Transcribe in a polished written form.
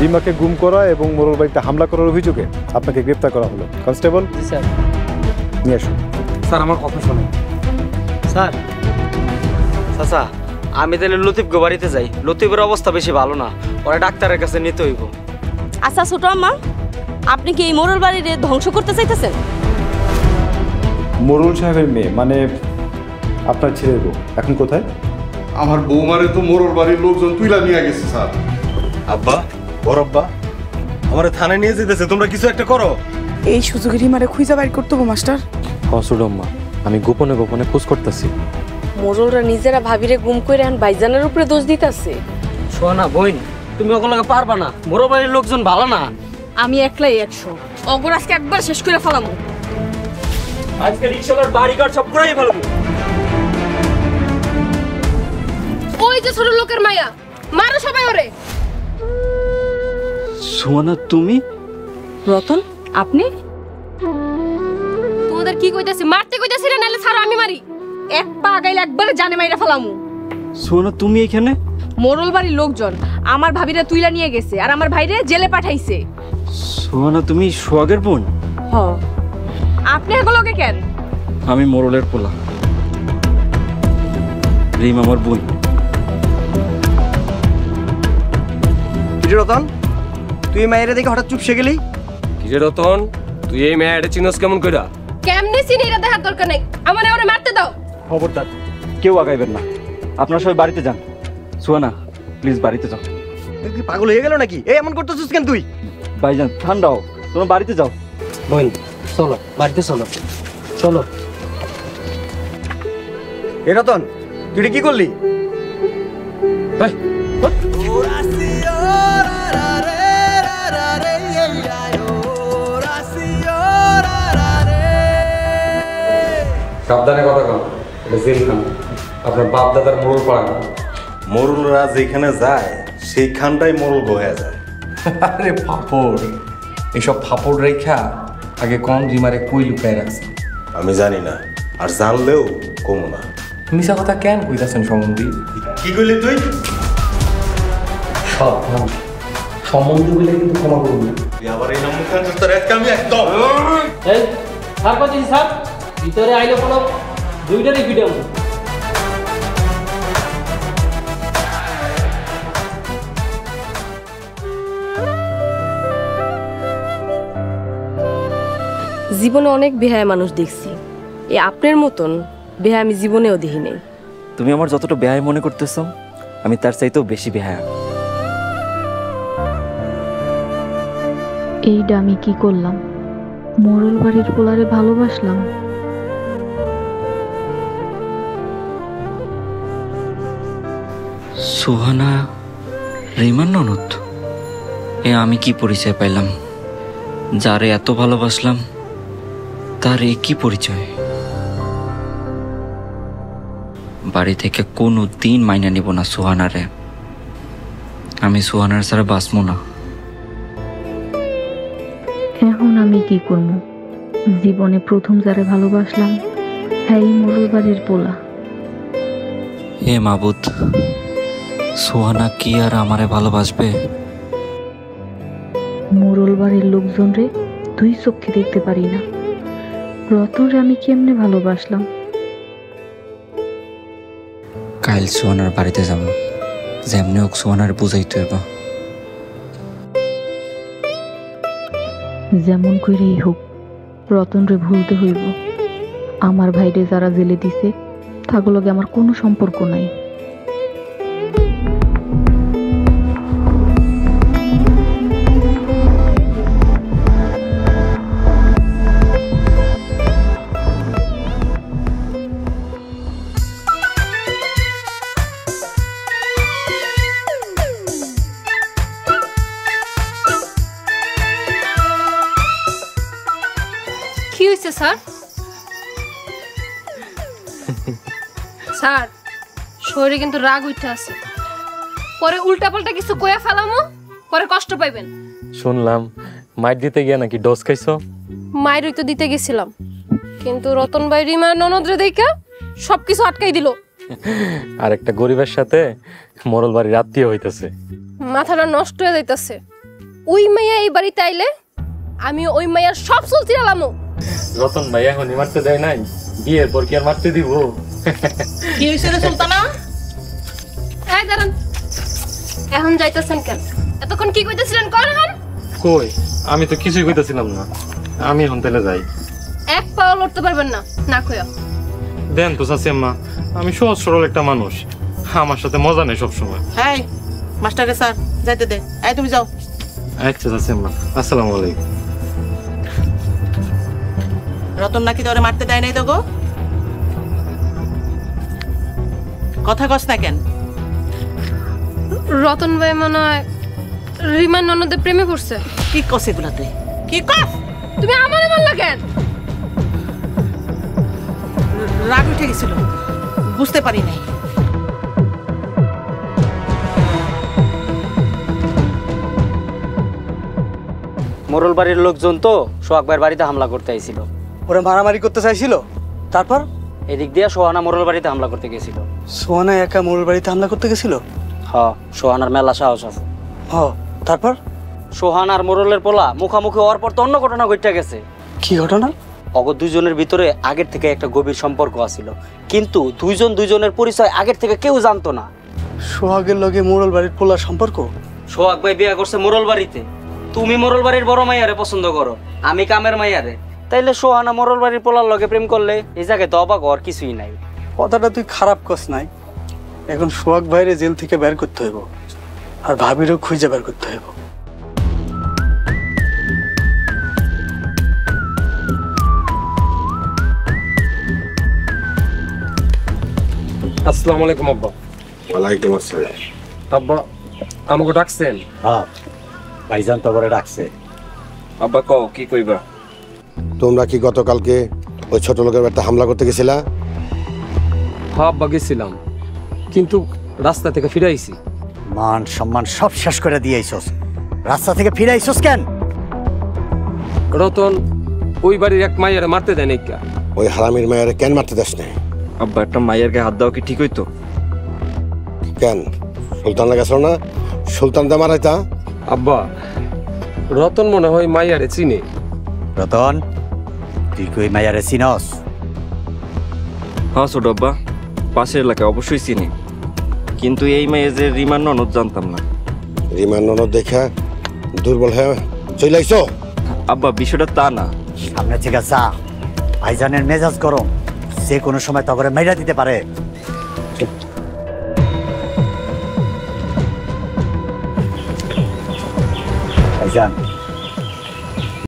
রিমাকে গুম করা এবং মোরল বাড়িতে হামলা করার অভিযোগে আপনাকে গ্রেপ্তার করা হলো। কনস্টেবল, জি স্যার। নিয়ে আসুন। স্যার আমার কথা শোনেন। স্যার চাচা, আমি তাহলে লতিফ গো বাড়িতে যাই। লতিফের অবস্থা বেশি ভালো না, ওরা ডাক্তারের কাছে নিতে হইব। আচ্ছা ছোট আম্মা, আপনি কি এই মোরল বাড়ির ধ্বংস করতে চাইতেছেন? মোরল সাহেবের মেয়ে মানে আপনার ছেলের বউ এখন কোথায়? আমার বৌমারে তো মোরল বাড়ির লোকজন তুইলা নিয়ে গেছে স্যার। আব্বা, বড় আব্বা, আমার থানায় নিয়ে যেতেছে, তোমরা কিছু একটা করো। এই সুযোগে রিমারে খুঁজে বাইর করতে হবে মাস্টার। হসুডম্মা, আমি গোপনে গোপনে খোঁজ করতেছি। মোরলরা নিজেরা ভাবিরে গুম করে এখন ভাইজানের উপরে দোষ দিতেছে। শোনা বোন, তুমি ওগুলোকে পারবা না, মোর বাড়ির লোকজন ভালো না। আমি একলাই 100, অগর আজকে একবার শেষ করে ফেলামু। আজকে রিকশার বাড়িঘর সব পুরাই ফেলবো। ওই যে ছোট লোকের মায়া, মারো সবাই ওরে। সোনা, তুমি? রতন, আপনি? তোমাদের কি কইতাছি? মারতে কইতাছি না, নাইলে ছাড়ো আমি মারি। এক পা আগাইলে একবারে জানে মাইরা ফেলামু। সোনা, তুমি এখানে? মোরল বাড়ির লোকজন আমার ভাবিরে তুইলা নিয়ে গেছে আর আমার ভাইরে জেলে পাঠাইছে। সোনা, তুমি সোহাগের বোন? হ। আপনি এগুলোকে কেন? আমি মোরলের পোলা, রিম আমার বোন। রতন, তুই মায়ের দেখে হঠাৎ চুপসে গেলি? কিরে রতন, তুই এই মেয়েটা চিনস কেমন কইরা? কেমনে চিনি এটা দেখার দরকার নাই, আমারে ওরে মারতে দাও। খবরদার, কেউ আগাইবেন না। আপনারা সবাই বাড়িতে যান। সোনা, প্লিজ বাড়িতে যাও। তুই কি পাগল হয়ে গেল নাকি? এই এমন করতেছিস কেন তুই? ভাইজান ঠান্ডা হও, তোমরা বাড়িতে যাও। বোন চলো, বাড়িতে চলো। চলো। এ রতন, তুই কি করলি? সাবধানে কথা কন, এটা জেলখানা, আপনার বাপ দাদার মোড়ল পাড়া না। মোরলরা যেখানে যায় সেইখানটাই মোরল বয়ে যায়। আরে ফাপড়, এইসব ফাপড় রেখা আগে কম জিমারে কই লুকায় রাখছে। আমি জানি না, আর জানলেও কম না। মিশা কথা কেন কইতাছেন সম্বন্ধী? কি কইলি তুই? সাবধান, সম্বন্ধী বলে কিন্তু ক্ষমা করুন না। তুই আবার এই নাম মুখান তোর আজকে আমি একদম। এই স্যার কোথায় স্যার? ভিতরে আইলো কোনো দুইটারই ভিডিও। জীবনে অনেক বেহায়া মানুষ দেখছি, এ আপনার মতন বেহায়া আমি জীবনেও দেখি নাই। তুমি আমার যতটা বেহায় মনে করতেছো, আমি তার চাইতেও বেশি বেহায়া। এইটা আমি কি করলাম? মোরল বাড়ির পোলারে ভালোবাসলাম। সোহানা রিমার ননদ? এ আমি কি পরিচয় পাইলাম? যারে এত ভালোবাসলাম তার এ কি পরিচয়? বাড়ি থেকে কোনো দিন মাইনা নিব না সোহানারে। আমি সোহানার ছাড়া বাঁচবো না। এখন আমি কি করব? জীবনে প্রথম যারে ভালোবাসলাম হ্যাঁ মোরল বাড়ির পোলা। হে মাবুদ, সোহানা কি আর আমারে ভালোবাসবে? মোরল বাড়ির লোকজন রে দুই চোখে দেখতে পারি না, রতন রে আমি কেমনে ভালোবাসলাম। কাল সোহানার বাড়িতে যাব, যেমনি হোক সোহানার বুঝাইতে হইব। যেমন করেই হোক রতন রে ভুলতে হইব। আমার ভাইরে যারা জেলে দিছে তাগুলোর লগে আমার কোনো সম্পর্ক নাই। কি হইছে স্যার? স্যার শরীরে কিন্তু রাগ উঠে আছে, পরে উল্টা পাল্টা কিছু কইয়া ফেলামো, পরে কষ্ট পাইবেন। শুনলাম মাইর দিতে গিয়া নাকি ডোজ খাইছো? মায়েরই তো দিতে গেছিলাম, কিন্তু রতন ভাই রিমার ননদরে দেখা সবকিছু আটকাই দিল। আর একটা গরিবের সাথে মোরল বাড়ির আত্মীয় হইতেছে। মাথাটা নষ্ট হয়ে যাইতাছে। ওই মাইয়া এই বাড়িতে আইলে আমি ওই মাইয়ার সব চলতি আলামো। রতন ভাই এখনই মারতে দেয় নাই, বিয়ের পর কি আর মারতে দিব? কি হইছে রে সুলতানা? এই দাঁড়ান, এখন যাইতেছেন কেন? এতক্ষণ কি কইতেছিলেন কর এখন? কই, আমি তো কিছুই কইতাছিলাম না। আমি এখন তাহলে যাই। এক পাও লড়তে পারবেন না, না কইয়া। দেন তো চাচি আম্মা, আমি সহজ সরল একটা মানুষ, আমার সাথে মজা নেই সবসময়। হ্যাঁ মাস্টারে স্যার যাইতে দে। এই তুমি যাও। আচ্ছা চাচি আম্মা, আসসালামু আলাইকুম। রতন নাকি তোরে মারতে দেয় নাই তো গো? কথা কস না কেন? রতন ভাই মনে হয় রিমার ননদের প্রেমে পড়ছে। কি কস এগুলা তুই? কি কস? তুমি আমারে মারলা কেন? রাগ উঠে গেছিল, বুঝতে পারি নাই। মোরল বাড়ির লোকজন তো সোহাগ ভাইয়ের বাড়িতে হামলা করতে আইছিল। ওরা মারামারি করতে চাইছিল, তারপর এদিক দিয়ে সোহানা মোরল বাড়িতে হামলা করতে গেছিল। সোহানা একা মোর বাড়িতে হামলা করতে গেছিল? সোহানার মেলা সাহস আছে। তারপর সোহানার মোরলের পোলা মুখামুখি হওয়ার পর তো অন্য ঘটনা ঘটে গেছে। কি ঘটনা? অগ দুইজনের ভিতরে আগের থেকে একটা গভীর সম্পর্ক আছিল, কিন্তু দুইজনের পরিচয় আগের থেকে কেউ জানতো না। সোহাগের লগে মোরল বাড়ির পোলার সম্পর্ক? সোহাগ ভাই বিয়ে করছে মোরল বাড়িতে। তুমি মোরল বাড়ির বড় মাইয়ারে পছন্দ করো, আমি কামের মাইয়ারে। তাইলে সোহানা মোরল বাড়ির পোলার লগে প্রেম করলে এই জায়গায় তো অবাক হওয়ার কিছুই নাই। কথাটা তুই খারাপ কস নাই। এখন সোহাগ ভাইরে জেল থেকে বের করতে হইব, আর ভাবিরও খুঁজে বের করতে হইব। আসসালামু আলাইকুম আব্বা। ওয়ালাইকুম আসসালাম। আব্বা আমাকে ডাকছেন? হ্যাঁ ভাইজান তো করে ডাকছে। আব্বা কও কি কইবা? তোমরা কি গতকালকে ওই ছোট লোকের বাড়িতে হামলা করতে গেছিলা? হ্যাঁ আব্বা গেছিলাম, কিন্তু রাস্তা থেকে ফিরাইছি। মান সম্মান সব শেষ করে দিয়েছস, রাস্তা থেকে ফিরাইছস কেন? রতন ওই বাড়ির এক মাইয়ারে মারতে দেয় নাই কা? ওই হারামির মায়ের কেন মারতে দেস না? আব্বা একটা মায়ের গায়ে হাত দাও কি ঠিক হইতো? কেন সুলতানরা গেছিল না? সুলতান দা মারাইতা? আব্বা রতন মনে হয় মাইয়ারে চিনে। রতন তুই কই মাইয়ারে চিনস? হ্যাঁ ছোট আব্বা, পাশের এলাকায় অবশ্যই চিনি, কিন্তু এই মেয়ে যে রিমার ননদ জানতাম না। রিমার ননদ দেখা দুর্বল হয়ে চলে আইছো? আব্বা বিষয়টা তা না। সামনে থেকে যা, ভাইজানের মেজাজ গরম, যে কোনো সময় তগরে মাইরা দিতে পারে। ভাইজান